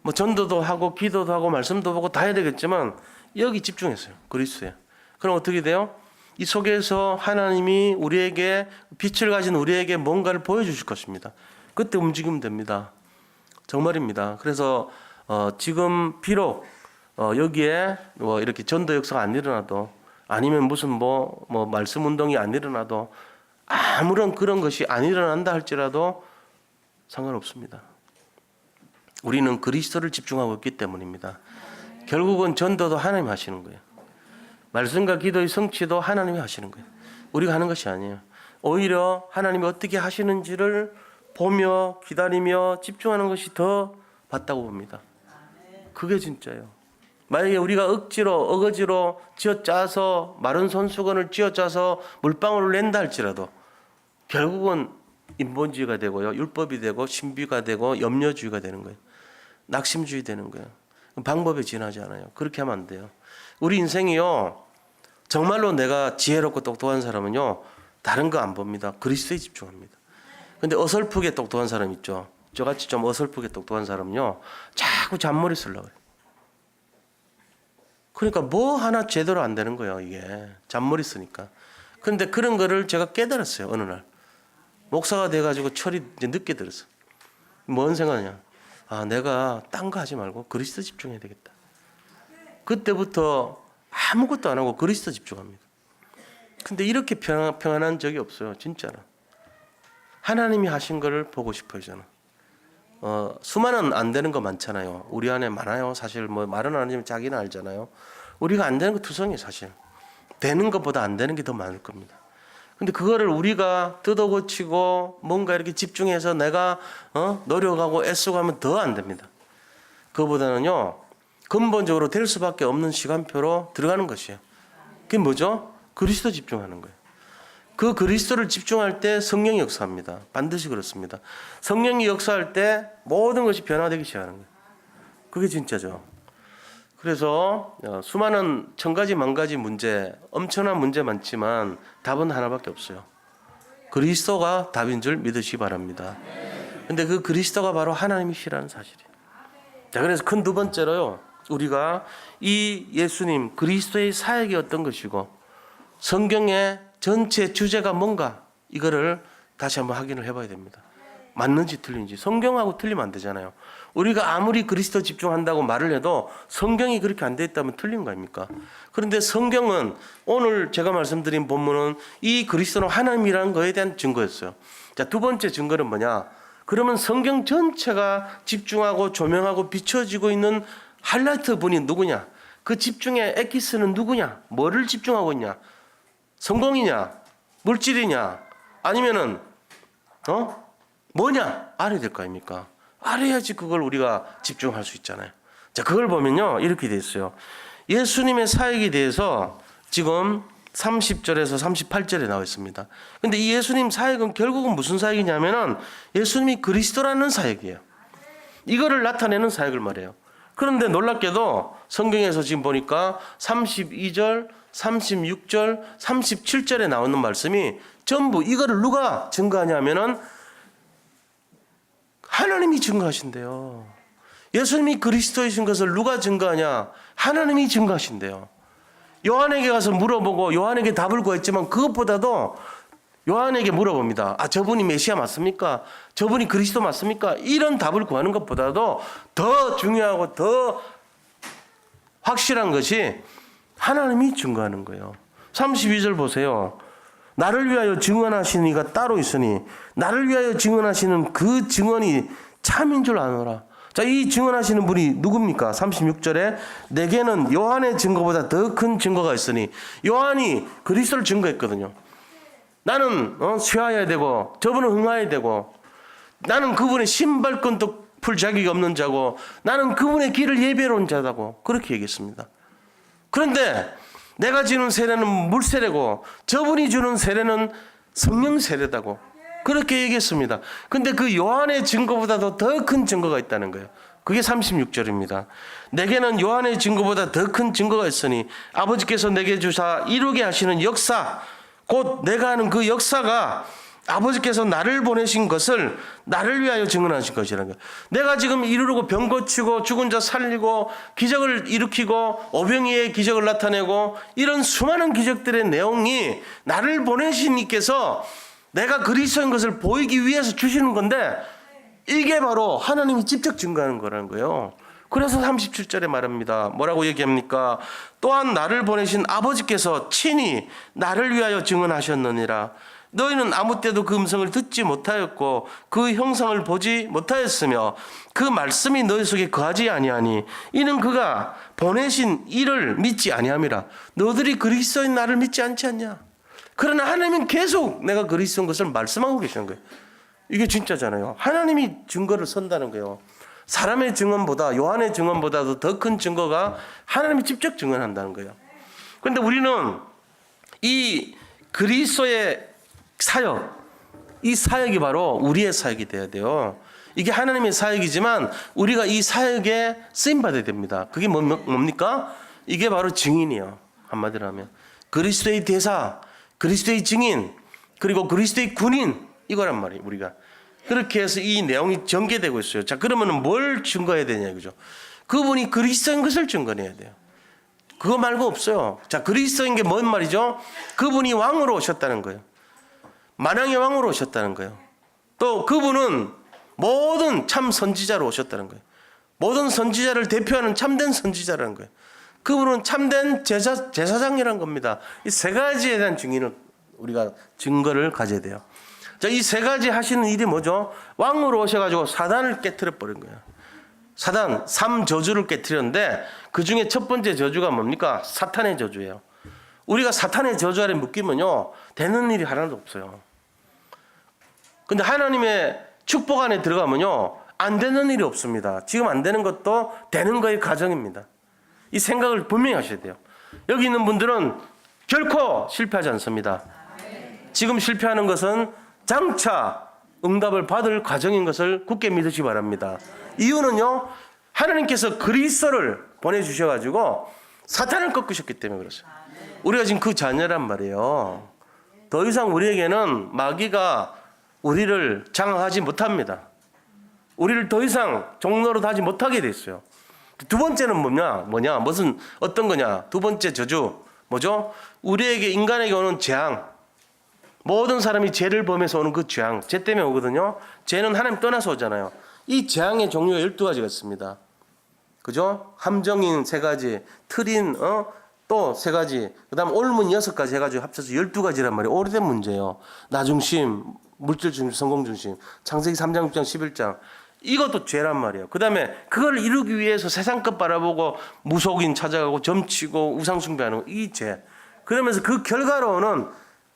뭐 전도도 하고 기도도 하고 말씀도 보고 다 해야 되겠지만 여기 집중했어요. 그리스도에. 그럼 어떻게 돼요? 이 속에서 하나님이 우리에게 빛을 가진 우리에게 뭔가를 보여주실 것입니다. 그때 움직이면 됩니다. 정말입니다. 그래서 지금 비록 여기에 뭐 이렇게 전도 역사가 안 일어나도 아니면 무슨 뭐 말씀 운동이 안 일어나도 아무런 그런 것이 안 일어난다 할지라도 상관없습니다. 우리는 그리스도를 집중하고 있기 때문입니다. 결국은 전도도 하나님 하시는 거예요. 말씀과 기도의 성취도 하나님이 하시는 거예요. 우리가 하는 것이 아니에요. 오히려 하나님이 어떻게 하시는지를 보며 기다리며 집중하는 것이 더 맞다고 봅니다. 그게 진짜예요. 만약에 우리가 어거지로 쥐어짜서 마른 손수건을 쥐어짜서 물방울을 낸다 할지라도 결국은 인본주의가 되고요. 율법이 되고 신비가 되고 염려주의가 되는 거예요. 낙심주의 되는 거예요. 방법에 지나지 않아요. 그렇게 하면 안 돼요. 우리 인생이요. 정말로 내가 지혜롭고 똑똑한 사람은요. 다른 거 안 봅니다. 그리스도에 집중합니다. 근데 어설프게 똑똑한 사람 있죠. 저같이 좀 어설프게 똑똑한 사람은요. 자꾸 잔머리 쓰려고 해요. 그러니까 뭐 하나 제대로 안 되는 거예요. 이게 잔머리 쓰니까. 그런데 그런 거를 제가 깨달았어요. 어느 날. 목사가 돼가지고 철이 이제 늦게 들었어. 뭔 생각이냐. 내가 딴 거 하지 말고 그리스도 집중해야 되겠다. 그때부터 아무것도 안 하고 그리스도 집중합니다. 근데 이렇게 평안한 적이 없어요. 진짜로. 하나님이 하신 거를 보고 싶어요. 저는. 수많은 안 되는 거 많잖아요. 우리 안에 많아요. 사실 뭐 말은 안 하지만 자기는 알잖아요. 우리가 안 되는 거 투성이에요. 사실. 되는 것보다 안 되는 게 더 많을 겁니다. 근데 그거를 우리가 뜯어고치고 뭔가 이렇게 집중해서 내가 노력하고 애쓰고 하면 더 안 됩니다. 그거보다는요. 근본적으로 될 수밖에 없는 시간표로 들어가는 것이에요. 그게 뭐죠? 그리스도 집중하는 거예요. 그 그리스도를 집중할 때 성령이 역사합니다. 반드시 그렇습니다. 성령이 역사할 때 모든 것이 변화되기 시작하는 거예요. 그게 진짜죠. 그래서 수많은 천가지 만가지 문제, 엄청난 문제 많지만 답은 하나밖에 없어요. 그리스도가 답인 줄 믿으시기 바랍니다. 근데 그 그리스도가 바로 하나님이시라는 사실이에요. 자, 그래서 큰 두 번째로요. 우리가 이 예수님 그리스도의 사역이 어떤 것이고 성경의 전체 주제가 뭔가 이거를 다시 한번 확인을 해봐야 됩니다. 맞는지 틀린지. 성경하고 틀리면 안 되잖아요. 우리가 아무리 그리스도 집중한다고 말을 해도 성경이 그렇게 안 돼 있다면 틀린 거 아닙니까? 그런데 성경은 오늘 제가 말씀드린 본문은 이 그리스도는 하나님이라는 거에 대한 증거였어요. 자, 두 번째 증거는 뭐냐? 그러면 성경 전체가 집중하고 조명하고 비춰지고 있는 하이라이트 분이 누구냐? 그 집중의 엑기스는 누구냐? 뭐를 집중하고 있냐? 성공이냐? 물질이냐? 아니면은 뭐냐? 알아야 될 거 아닙니까? 알아야지 그걸 우리가 집중할 수 있잖아요. 자, 그걸 보면요 이렇게 돼 있어요. 예수님의 사역에 대해서 지금 30절에서 38절에 나와 있습니다. 근데 이 예수님 사역은 결국은 무슨 사역이냐면은 예수님이 그리스도라는 사역이에요. 이거를 나타내는 사역을 말해요. 그런데 놀랍게도 성경에서 지금 보니까 32절, 36절, 37절에 나오는 말씀이 전부 이거를 누가 증거하냐면은 하나님이 증거하신대요. 예수님이 그리스도이신 것을 누가 증거하냐? 하나님이 증거하신대요. 요한에게 가서 물어보고 요한에게 답을 구했지만 그것보다도 요한에게 물어봅니다. 아, 저분이 메시아 맞습니까? 저분이 그리스도 맞습니까? 이런 답을 구하는 것보다도 더 중요하고 더 확실한 것이 하나님이 증거하는 거예요. 32절 보세요. 나를 위하여 증언하시는 이가 따로 있으니 나를 위하여 증언하시는 그 증언이 참인 줄 아노라. 자, 이 증언하시는 분이 누굽니까? 36절에 내게는 요한의 증거보다 더 큰 증거가 있으니 요한이 그리스도를 증거했거든요. 나는 쇠하여야 되고 저분은 흥하여야 되고 나는 그분의 신발끈도 풀 자격이 없는 자고 나는 그분의 길을 예배로 온 자다고 그렇게 얘기했습니다. 그런데 내가 주는 세례는 물 세례고 저분이 주는 세례는 성령 세례다고 그렇게 얘기했습니다. 근데 그 요한의 증거보다도 더 큰 증거가 있다는 거예요. 그게 36절입니다. 내게는 요한의 증거보다 더 큰 증거가 있으니 아버지께서 내게 주사 이루게 하시는 역사 곧 내가 하는 그 역사가 아버지께서 나를 보내신 것을 나를 위하여 증언하신 것이라는 거예요. 내가 지금 이루고 병 고치고 죽은 자 살리고 기적을 일으키고 오병이의 기적을 나타내고 이런 수많은 기적들의 내용이 나를 보내신 이께서 내가 그리스도인 것을 보이기 위해서 주시는 건데 이게 바로 하나님이 직접 증거하는 거라는 거예요. 그래서 37절에 말합니다. 뭐라고 얘기합니까? 또한 나를 보내신 아버지께서 친히 나를 위하여 증언하셨느니라. 너희는 아무 때도 그 음성을 듣지 못하였고 그 형상을 보지 못하였으며 그 말씀이 너희 속에 거하지 아니하니 이는 그가 보내신 이를 믿지 아니함이라. 너희들이 그리스도인 나를 믿지 않지 않냐? 그러나 하나님은 계속 내가 그리스도인 것을 말씀하고 계시는 거예요. 이게 진짜잖아요. 하나님이 증거를 선다는 거예요. 사람의 증언보다 요한의 증언보다도 더 큰 증거가 하나님이 직접 증언한다는 거예요. 그런데 우리는 이 그리스도의 사역, 이 사역이 바로 우리의 사역이 돼야 돼요. 이게 하나님의 사역이지만 우리가 이 사역에 쓰임받아야 됩니다. 그게 뭡니까? 이게 바로 증인이에요. 한마디로 하면 그리스도의 대사, 그리스도의 증인, 그리고 그리스도의 군인, 이거란 말이에요. 우리가 그렇게 해서 이 내용이 전개되고 있어요. 자, 그러면 뭘 증거해야 되냐 이거죠. 그분이 그리스도인 것을 증거해야 돼요. 그거 말고 없어요. 자, 그리스도인 게 뭔 말이죠? 그분이 왕으로 오셨다는 거예요. 만왕의 왕으로 오셨다는 거예요. 또 그분은 모든 참 선지자로 오셨다는 거예요. 모든 선지자를 대표하는 참된 선지자라는 거예요. 그분은 참된 제사장이라는 겁니다. 이 세 가지에 대한 증인을 우리가 증거를 가져야 돼요. 자, 이 세 가지 하시는 일이 뭐죠? 왕으로 오셔가지고 사단을 깨트려 버린 거예요. 사단 3저주를 깨트렸는데 그 중에 첫 번째 저주가 뭡니까? 사탄의 저주예요. 우리가 사탄의 저주 아래 묶이면요 되는 일이 하나도 없어요. 근데 하나님의 축복 안에 들어가면요 안 되는 일이 없습니다. 지금 안 되는 것도 되는 거의 가정입니다. 이 생각을 분명히 하셔야 돼요. 여기 있는 분들은 결코 실패하지 않습니다. 지금 실패하는 것은 장차 응답을 받을 과정인 것을 굳게 믿으시기 바랍니다. 이유는요 하나님께서 그리스도를 보내주셔가지고 사탄을 꺾으셨기 때문에 그렇습니다. 우리가 지금 그 자녀란 말이에요. 더 이상 우리에게는 마귀가 우리를 장악하지 못합니다. 우리를 더 이상 종로로 하지 못하게 됐어요. 두 번째는 뭐냐? 어떤 거냐? 두 번째 저주 뭐죠? 우리에게 인간에게 오는 재앙. 모든 사람이 죄를 범해서 오는 그 죄앙. 죄 때문에 오거든요. 죄는 하나님 떠나서 오잖아요. 이 재앙의 종류가 12가지가 있습니다. 그죠? 함정인 3가지, 틀인 또 3가지, 그다음 올문 6가지 해가지고 합쳐서 12가지란 말이에요. 오래된 문제예요. 나중심, 물질 중심, 성공 중심. 창세기 3장, 6장, 11장. 이것도 죄란 말이에요. 그다음에 그걸 이루기 위해서 세상 것 바라보고 무속인 찾아가고 점치고 우상 숭배하는 거, 이 죄. 그러면서 그 결과로는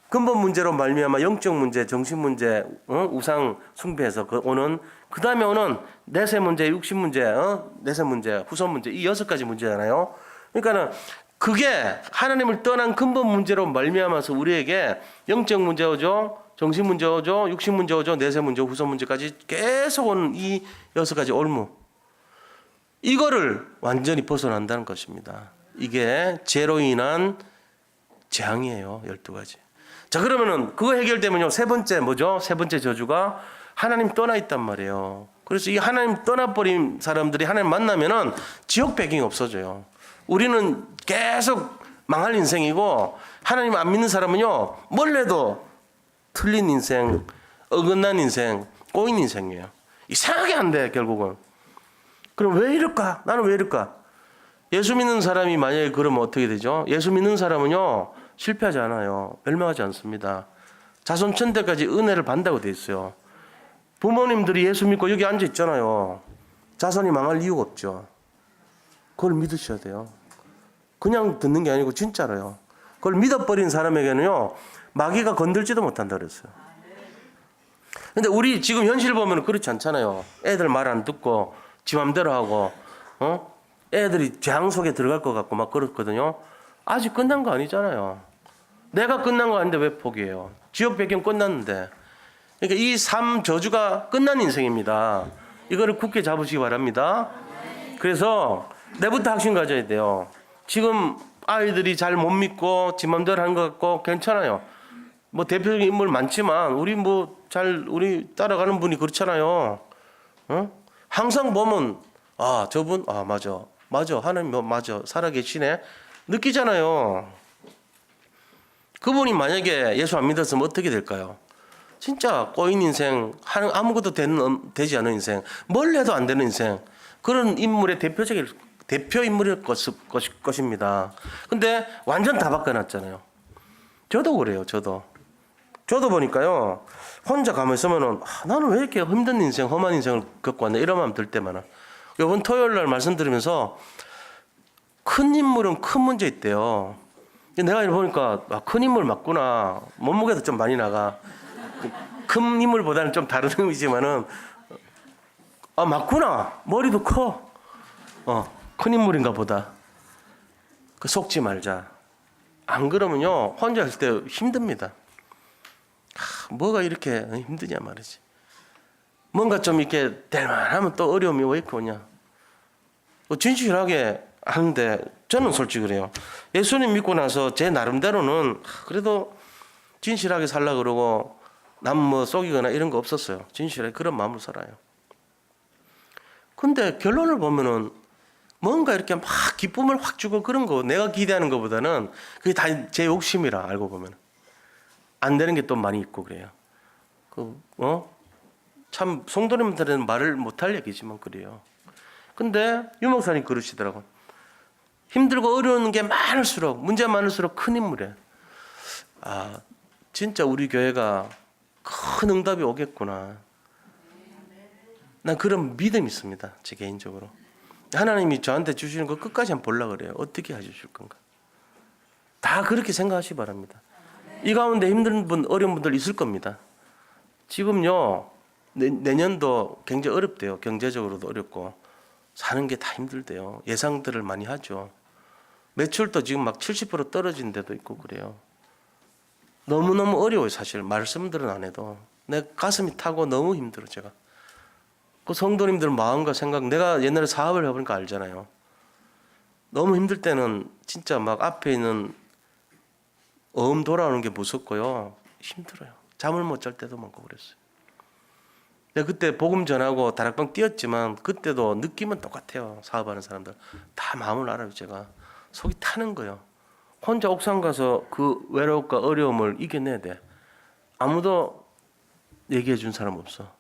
근본 문제로 말미암아 영적 문제, 정신 문제, 우상 숭배에서 그 다음에 오는 내세 문제, 육신 문제, 내세 문제, 후손 문제, 이 6가지 문제잖아요. 그러니까는 그게 하나님을 떠난 근본 문제로 말미암아서 우리에게 영적 문제 오죠, 정신 문제 오죠, 육신 문제 오죠, 내세 문제, 후손 문제까지 계속 오는 이 6가지 올무. 이거를 완전히 벗어난다는 것입니다. 이게 죄로 인한 재앙이에요. 12가지. 자, 그러면은 그거 해결되면요. 3번째 뭐죠? 3번째 저주가 하나님 떠나 있단 말이에요. 그래서 이 하나님 떠나버린 사람들이 하나님 만나면은 지옥 배경이 없어져요. 우리는 계속 망할 인생이고, 하나님 안 믿는 사람은요, 멀래도 틀린 인생, 어긋난 인생, 꼬인 인생이에요. 이상하게 안 돼, 결국은. 그럼 왜 이럴까? 나는 왜 이럴까? 예수 믿는 사람이 만약에 그러면 어떻게 되죠? 예수 믿는 사람은요, 실패하지 않아요. 멸망하지 않습니다. 자손 천대까지 은혜를 받는다고 돼 있어요. 부모님들이 예수 믿고 여기 앉아 있잖아요. 자손이 망할 이유가 없죠. 그걸 믿으셔야 돼요. 그냥 듣는 게 아니고 진짜로요. 그걸 믿어버린 사람에게는요, 마귀가 건들지도 못한다 그랬어요. 근데 우리 지금 현실 보면 그렇지 않잖아요. 애들 말 안 듣고 지 맘대로 하고, 애들이 재앙 속에 들어갈 것 같고 막 그렇거든요. 아직 끝난 거 아니잖아요. 내가 끝난 거 아닌데 왜 포기해요? 지옥 배경 끝났는데. 그러니까 이 3저주가 끝난 인생입니다. 이거를 굳게 잡으시기 바랍니다. 그래서 내부터 확신 가져야 돼요. 지금 아이들이 잘 못 믿고 지 맘대로 하는 것 같고 괜찮아요. 뭐 대표적인 인물 많지만 우리 따라가는 분이 그렇잖아요. 항상 보면 저분 맞아 하나님 맞아 살아계시네 느끼잖아요. 그분이 만약에 예수 안 믿었으면 어떻게 될까요? 진짜 꼬인 인생, 아무것도 되지 않은 인생, 뭘 해도 안 되는 인생, 그런 인물의 대표 인물일 것입니다. 근데 완전 다 바꿔놨잖아요. 저도 그래요. 저도 보니까요, 혼자 가만히 있으면은 나는 왜 이렇게 힘든 인생, 험한 인생을 겪고 왔나 이런 마음 들 때마다. 이번 토요일 날 말씀 들으면서 큰 인물은 큰 문제 있대요. 내가 보니까 큰 인물 맞구나. 몸무게도 좀 많이 나가. 큰 인물보다는 좀 다른 의미지만은 맞구나. 머리도 커. 큰 인물인가 보다. 속지 말자. 안 그러면요, 혼자 있을 때 힘듭니다. 뭐가 이렇게 힘드냐 말이지. 뭔가 좀 이렇게 될만하면 또 어려움이 왜 이렇게 오냐. 진실하게 하는데 저는 솔직히 그래요. 예수님 믿고 나서 제 나름대로는 그래도 진실하게 살라 그러고 남 뭐 속이거나 이런 거 없었어요. 진실하게 그런 마음으로 살아요. 근데 결론을 보면은 뭔가 이렇게 막 기쁨을 확 주고 그런 거 내가 기대하는 것보다는 그게 다 제 욕심이라 알고 보면 안 되는 게 또 많이 있고 그래요. 참 성도님들은 말을 못할 얘기지만 그래요. 근데 유 목사님 그러시더라고. 힘들고 어려운 게 많을수록, 문제 많을수록 큰 인물이에요. 진짜 우리 교회가 큰 응답이 오겠구나. 난 그런 믿음이 있습니다. 제 개인적으로. 하나님이 저한테 주시는 거 끝까지 한번 보려고 그래요. 어떻게 해주실 건가. 다 그렇게 생각하시기 바랍니다. 이 가운데 힘든 분, 어려운 분들 있을 겁니다. 지금요, 내년도 굉장히 어렵대요. 경제적으로도 어렵고 사는 게 다 힘들대요. 예상들을 많이 하죠. 매출도 지금 막 70% 떨어진 데도 있고 그래요. 너무너무 어려워요. 사실 말씀들은 안 해도 내 가슴이 타고 너무 힘들어. 제가 그 성도님들 마음과 생각, 내가 옛날에 사업을 해보니까 알잖아요. 너무 힘들 때는 진짜 막 앞에 있는 돌아오는 게 무섭고요. 힘들어요. 잠을 못 잘 때도 많고 그랬어요. 내가 그때 복음 전하고 다락방 뛰었지만 그때도 느낌은 똑같아요. 사업하는 사람들 다 마음을 알아요. 제가 속이 타는 거예요. 혼자 옥상 가서 그 외로움과 어려움을 이겨내야 돼. 아무도 얘기해 준 사람 없어.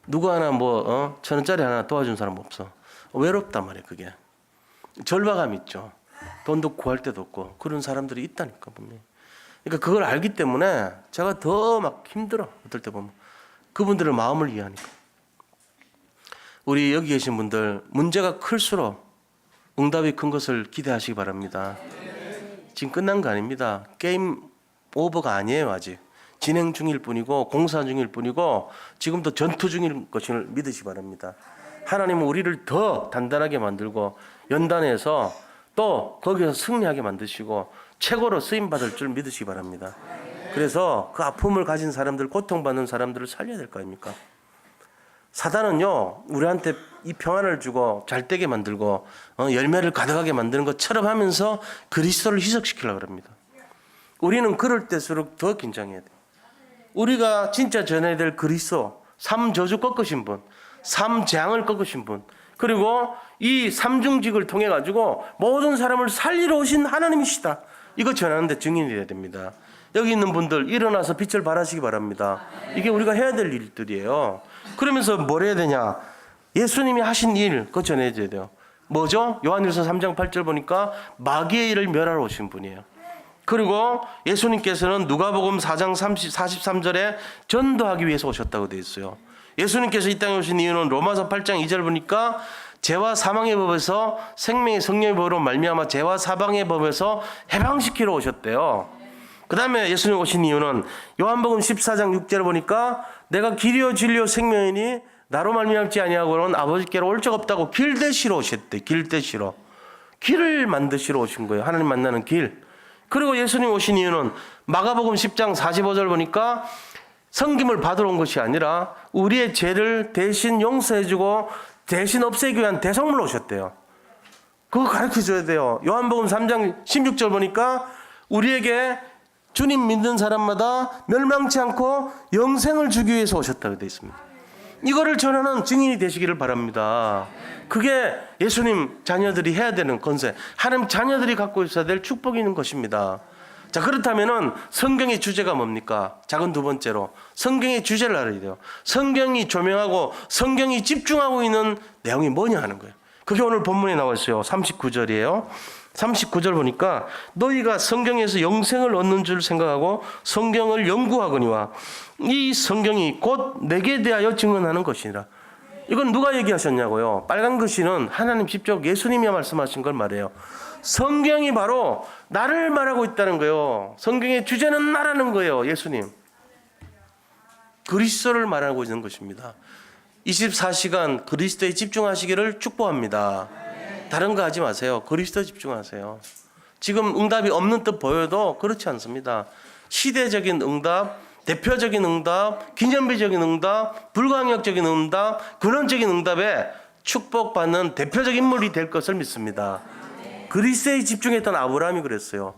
누구 하나 뭐 1,000원짜리 하나 도와준 사람 없어. 외롭단 말이에요. 그게 절박감 있죠. 돈도 구할 데도 없고 그런 사람들이 있다니까 분명히. 그러니까 그걸 알기 때문에 제가 더 막 힘들어. 어떨 때 보면 그분들의 마음을 이해하니까. 우리 여기 계신 분들 문제가 클수록 응답이 큰 것을 기대하시기 바랍니다. 지금 끝난 거 아닙니다. 게임 오버가 아니에요. 아직 진행 중일 뿐이고 공사 중일 뿐이고 지금도 전투 중일 것을 믿으시기 바랍니다. 하나님은 우리를 더 단단하게 만들고 연단해서 또 거기서 승리하게 만드시고 최고로 쓰임받을 줄 믿으시기 바랍니다. 그래서 그 아픔을 가진 사람들, 고통받는 사람들을 살려야 될 거 아닙니까? 사단은요 우리한테 이 평안을 주고 잘되게 만들고 열매를 가득하게 만드는 것처럼 하면서 그리스도를 희석시키려고 합니다. 우리는 그럴 때일수록 더 긴장해야 돼요. 우리가 진짜 전해야 될 그리스도, 삼저주 꺾으신 분, 삼재앙을 꺾으신 분, 그리고 이 삼중직을 통해 가지고 모든 사람을 살리러 오신 하나님이시다. 이거 전하는데 증인이 돼야 됩니다. 여기 있는 분들 일어나서 빛을 발하시기 바랍니다. 이게 우리가 해야 될 일들이에요. 그러면서 뭘 해야 되냐? 예수님이 하신 일 그거 전해줘야 돼요. 뭐죠? 요한일서 3장 8절 보니까 마귀의 일을 멸하러 오신 분이에요. 그리고 예수님께서는 누가복음 4장 43절에 전도하기 위해서 오셨다고 되어 있어요. 예수님께서 이 땅에 오신 이유는 로마서 8장 2절 보니까 죄와 사망의 법에서 생명의 성령의 법으로 말미암아 죄와 사망의 법에서 해방시키러 오셨대요. 그 다음에 예수님 오신 이유는 요한복음 14장 6절 보니까 내가 길이요 진리요 생명이니 나로 말미암지 아니하고는 아버지께로 올 적 없다고 길 대시러 오셨대. 길 대시러. 길을 만드시러 오신 거예요. 하나님 만나는 길. 그리고 예수님 오신 이유는 마가복음 10장 45절 보니까 섬김을 받으러 온 것이 아니라 우리의 죄를 대신 용서해주고 대신 없애기 위한 대성물로 오셨대요. 그거 가르쳐줘야 돼요. 요한복음 3장 16절 보니까 우리에게 주님 믿는 사람마다 멸망치 않고 영생을 주기 위해서 오셨다고 되어 있습니다. 이거를 전하는 증인이 되시기를 바랍니다. 그게 예수님 자녀들이 해야 되는 건세, 하나님 자녀들이 갖고 있어야 될 축복이 있는 것입니다. 자, 그렇다면은 성경의 주제가 뭡니까? 작은 두 번째로 성경의 주제를 알아야 돼요. 성경이 조명하고 성경이 집중하고 있는 내용이 뭐냐 하는 거예요. 그게 오늘 본문에 나와 있어요. 39절이에요. 39절 보니까 너희가 성경에서 영생을 얻는 줄 생각하고 성경을 연구하거니와 이 성경이 곧 내게 대하여 증언하는 것이니라. 이건 누가 얘기하셨냐고요? 빨간 글씨는 하나님 직접 예수님이 말씀하신 걸 말해요. 성경이 바로 나를 말하고 있다는 거예요. 성경의 주제는 나라는 거예요. 예수님. 그리스도를 말하고 있는 것입니다. 24시간 그리스도에 집중하시기를 축복합니다. 다른 거 하지 마세요. 그리스도에 집중하세요. 지금 응답이 없는 듯 보여도 그렇지 않습니다. 시대적인 응답, 대표적인 응답, 기념비적인 응답, 불가항력적인 응답, 근원적인 응답에 축복받는 대표적인 인물이 될 것을 믿습니다. 그리스도에 집중했던 아브라함이 그랬어요.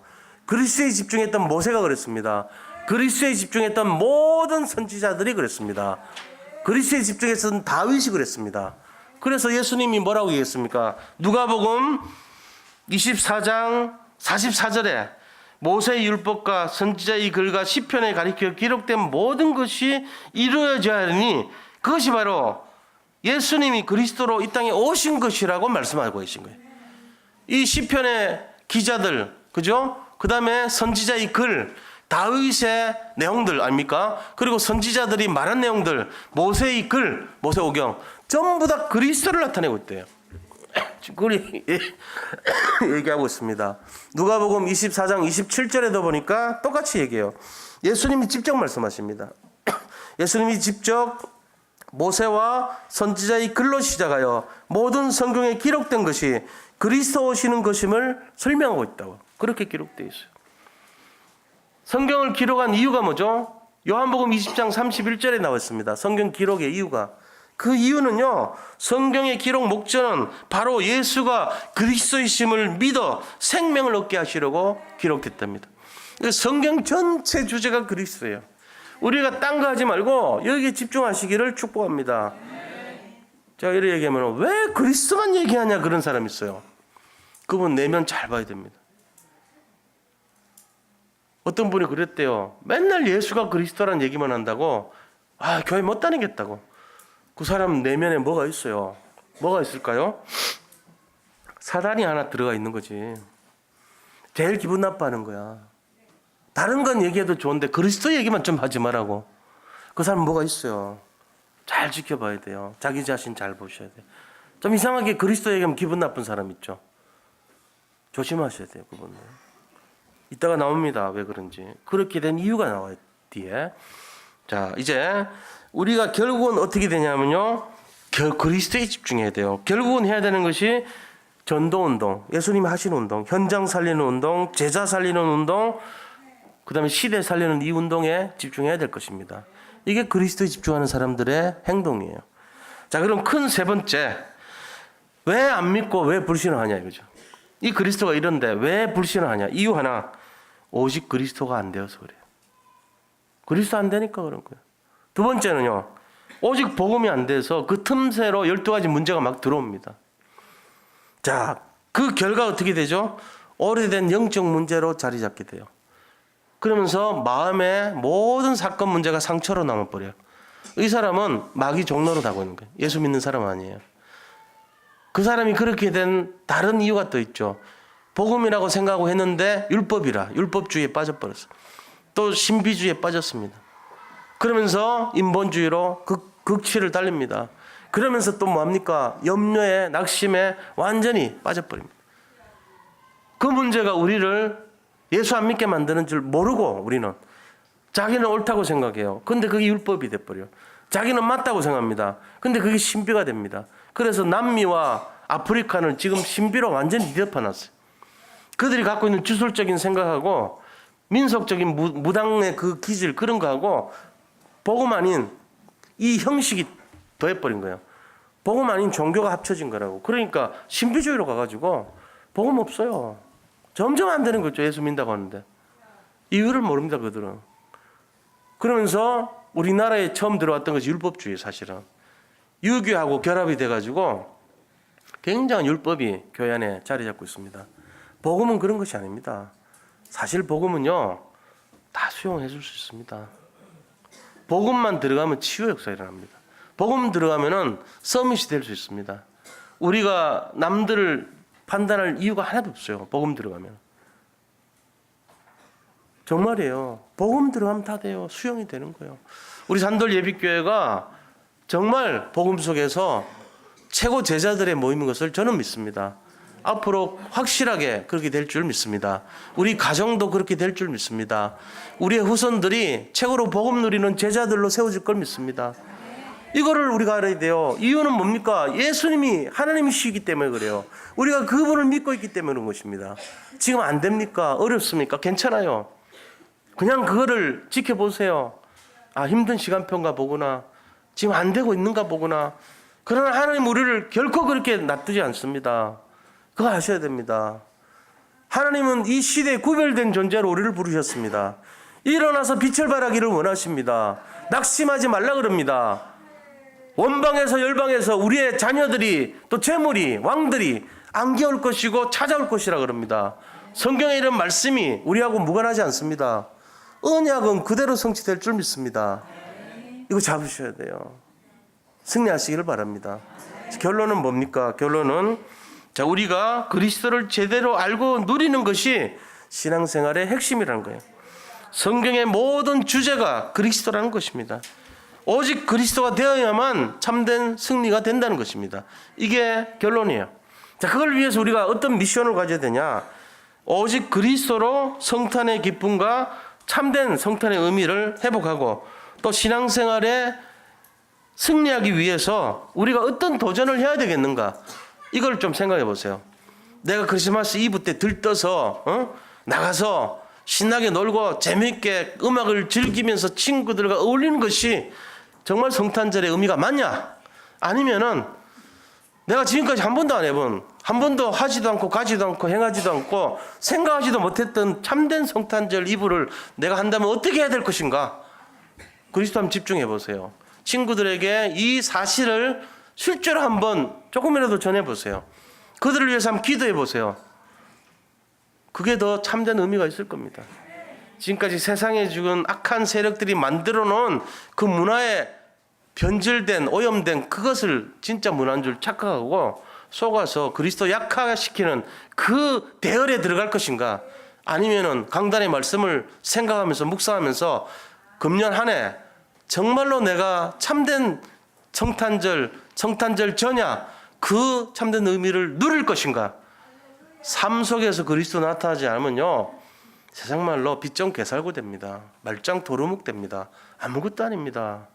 그리스도에 집중했던 모세가 그랬습니다. 그리스도에 집중했던 모든 선지자들이 그랬습니다. 그리스도에 집중했던 다윗이 그랬습니다. 그래서 예수님이 뭐라고 얘기했습니까? 누가복음 24장 44절에 모세의 율법과 선지자의 글과 시편에 가리켜 기록된 모든 것이 이루어져야 하니 그것이 바로 예수님이 그리스도로 이 땅에 오신 것이라고 말씀하고 계신 거예요. 이 시편의 기자들, 그죠? 그 다음에 선지자의 글, 다윗의 내용들 아닙니까? 그리고 선지자들이 말한 내용들, 모세의 글, 모세오경 전부 다 그리스도를 나타내고 있대요. 그리 얘기하고 있습니다. 누가복음 24장 27절에도 보니까 똑같이 얘기해요. 예수님이 직접 말씀하십니다. 예수님이 직접 모세와 선지자의 글로 시작하여 모든 성경에 기록된 것이 그리스도 오시는 것임을 설명하고 있다고. 그렇게 기록되어 있어요. 성경을 기록한 이유가 뭐죠? 요한복음 20장 31절에 나와 있습니다. 성경 기록의 이유가. 그 이유는요, 성경의 기록 목적은 바로 예수가 그리스도이심을 믿어 생명을 얻게 하시려고 기록됐답니다. 성경 전체 주제가 그리스도예요. 우리가 딴 거 하지 말고 여기에 집중하시기를 축복합니다. 제가 이렇게 얘기하면 왜 그리스도만 얘기하냐 그런 사람 있어요. 그분 내면 잘 봐야 됩니다. 어떤 분이 그랬대요. 맨날 예수가 그리스도란 얘기만 한다고 교회 못 다니겠다고. 그 사람 내면에 뭐가 있어요? 뭐가 있을까요? 사단이 하나 들어가 있는 거지. 제일 기분 나빠하는 거야. 다른 건 얘기해도 좋은데 그리스도 얘기만 좀 하지 말라고. 그 사람 뭐가 있어요? 잘 지켜봐야 돼요. 자기 자신 잘 보셔야 돼요. 좀 이상하게 그리스도 얘기하면 기분 나쁜 사람 있죠. 조심하셔야 돼요. 그분은. 이따가 나옵니다. 왜 그런지. 그렇게 된 이유가 나와요. 뒤에. 자, 이제 우리가 결국은 어떻게 되냐면요. 그리스도에 집중해야 돼요. 결국은 해야 되는 것이 전도운동, 예수님이 하신 운동, 현장 살리는 운동, 제자 살리는 운동, 그 다음에 시대 살리는 이 운동에 집중해야 될 것입니다. 이게 그리스도에 집중하는 사람들의 행동이에요. 자, 그럼 큰 세 번째. 왜 안 믿고 왜 불신을 하냐 이거죠. 이 그리스도가 이런데 왜 불신을 하냐. 이유 하나. 오직 그리스도가 안 되어서 그래요. 그리스도 안 되니까 그런 거예요. 두 번째는요. 오직 복음이 안 돼서 그 틈새로 12가지 문제가 막 들어옵니다. 자, 그 결과 어떻게 되죠? 오래된 영적 문제로 자리 잡게 돼요. 그러면서 마음의 모든 사건 문제가 상처로 남아버려요. 이 사람은 마귀 종로로 가고 있는 거예요. 예수 믿는 사람 아니에요. 그 사람이 그렇게 된 다른 이유가 또 있죠. 복음이라고 생각하고 했는데 율법이라 율법주의에 빠져버렸어요. 또 신비주의에 빠졌습니다. 그러면서 인본주의로 극치를 달립니다. 그러면서 또 뭡니까? 염려에 낙심에 완전히 빠져버립니다. 그 문제가 우리를 예수 안 믿게 만드는 줄 모르고 우리는 자기는 옳다고 생각해요. 근데 그게 율법이 돼버려요. 자기는 맞다고 생각합니다. 근데 그게 신비가 됩니다. 그래서 남미와 아프리카는 지금 신비로 완전히 뒤덮어놨어요. 그들이 갖고 있는 주술적인 생각하고 민속적인 무당의 그 기질 그런 거하고 복음 아닌 이 형식이 더해버린 거예요. 복음 아닌 종교가 합쳐진 거라고. 그러니까 신비주의로 가가지고 복음 없어요. 점점 안 되는 거죠. 예수 믿는다고 하는데. 이유를 모릅니다. 그들은. 그러면서 우리나라에 처음 들어왔던 것이 율법주의 사실은. 유교하고 결합이 돼가지고 굉장한 율법이 교회 안에 자리 잡고 있습니다. 복음은 그런 것이 아닙니다. 사실 복음은요. 다 수용해 줄 수 있습니다. 복음만 들어가면 치유 역사가 일어납니다. 복음 들어가면은 서밋이 될 수 있습니다. 우리가 남들을 판단할 이유가 하나도 없어요. 복음 들어가면. 정말이에요. 복음 들어가면 다 돼요. 수용이 되는 거예요. 우리 산돌 예비교회가 정말 복음 속에서 최고 제자들의 모임인 것을 저는 믿습니다. 앞으로 확실하게 그렇게 될 줄 믿습니다. 우리 가정도 그렇게 될 줄 믿습니다. 우리의 후손들이 최고로 복음 누리는 제자들로 세워질 걸 믿습니다. 이거를 우리가 알아야 돼요. 이유는 뭡니까? 예수님이 하나님이시기 때문에 그래요. 우리가 그분을 믿고 있기 때문에 그런 것입니다. 지금 안 됩니까? 어렵습니까? 괜찮아요. 그냥 그거를 지켜보세요. 아, 힘든 시간표인가 보구나. 지금 안 되고 있는가 보구나. 그러나 하나님 우리를 결코 그렇게 놔두지 않습니다. 그거 아셔야 됩니다. 하나님은 이 시대에 구별된 존재로 우리를 부르셨습니다. 일어나서 빛을 발하기를 원하십니다. 낙심하지 말라 그럽니다. 원방에서 열방에서 우리의 자녀들이 또 재물이 왕들이 안겨올 것이고 찾아올 것이라 그럽니다. 성경에 이런 말씀이 우리하고 무관하지 않습니다. 언약은 그대로 성취될 줄 믿습니다. 이거 잡으셔야 돼요. 승리하시기를 바랍니다. 결론은 뭡니까? 결론은 자, 우리가 그리스도를 제대로 알고 누리는 것이 신앙생활의 핵심이라는 거예요. 성경의 모든 주제가 그리스도라는 것입니다. 오직 그리스도가 되어야만 참된 승리가 된다는 것입니다. 이게 결론이에요. 자, 그걸 위해서 우리가 어떤 미션을 가져야 되냐? 오직 그리스도로 성탄의 기쁨과 참된 성탄의 의미를 회복하고 또 신앙생활에 승리하기 위해서 우리가 어떤 도전을 해야 되겠는가? 이걸 좀 생각해 보세요. 내가 크리스마스 이브 때 들떠서 나가서 신나게 놀고 재미있게 음악을 즐기면서 친구들과 어울리는 것이 정말 성탄절의 의미가 맞냐? 아니면은 내가 지금까지 한 번도 안 해본, 한 번도 하지도 않고 가지도 않고 행하지도 않고 생각하지도 못했던 참된 성탄절 이브를 내가 한다면 어떻게 해야 될 것인가? 그리스도 한번 집중해 보세요. 친구들에게 이 사실을 실제로 한번 조금이라도 전해보세요. 그들을 위해서 한번 기도해 보세요. 그게 더 참된 의미가 있을 겁니다. 지금까지 세상에 죽은 악한 세력들이 만들어 놓은 그 문화에 변질된 오염된 그것을 진짜 문화인 줄 착각하고 속아서 그리스도 약화시키는 그 대열에 들어갈 것인가, 아니면은 강단의 말씀을 생각하면서 묵상하면서 금년 한 해 정말로 내가 참된 성탄절 전야 그 참된 의미를 누릴 것인가. 삶 속에서 그리스도 나타나지 않으면요, 세상 말로 빚정 개살구 됩니다. 말짱 도루묵 됩니다. 아무것도 아닙니다.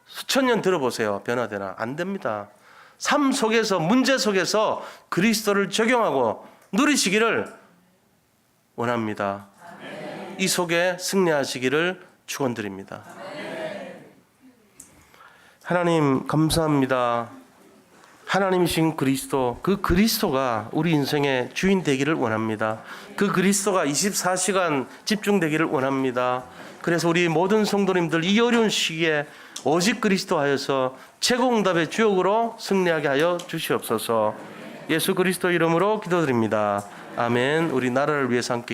수천 년 들어보세요. 변화되나? 안 됩니다. 삶 속에서, 문제 속에서 그리스도를 적용하고 누리시기를 원합니다. 이 속에 승리하시기를 축원드립니다. 하나님 감사합니다. 하나님이신 그리스도, 그 그리스도가 우리 인생의 주인 되기를 원합니다. 그 그리스도가 24시간 집중되기를 원합니다. 그래서 우리 모든 성도님들 이 어려운 시기에 오직 그리스도 하여서 최고응답의 주역으로 승리하게 하여 주시옵소서. 예수 그리스도 이름으로 기도드립니다. 아멘. 우리 나라를 위해서 함께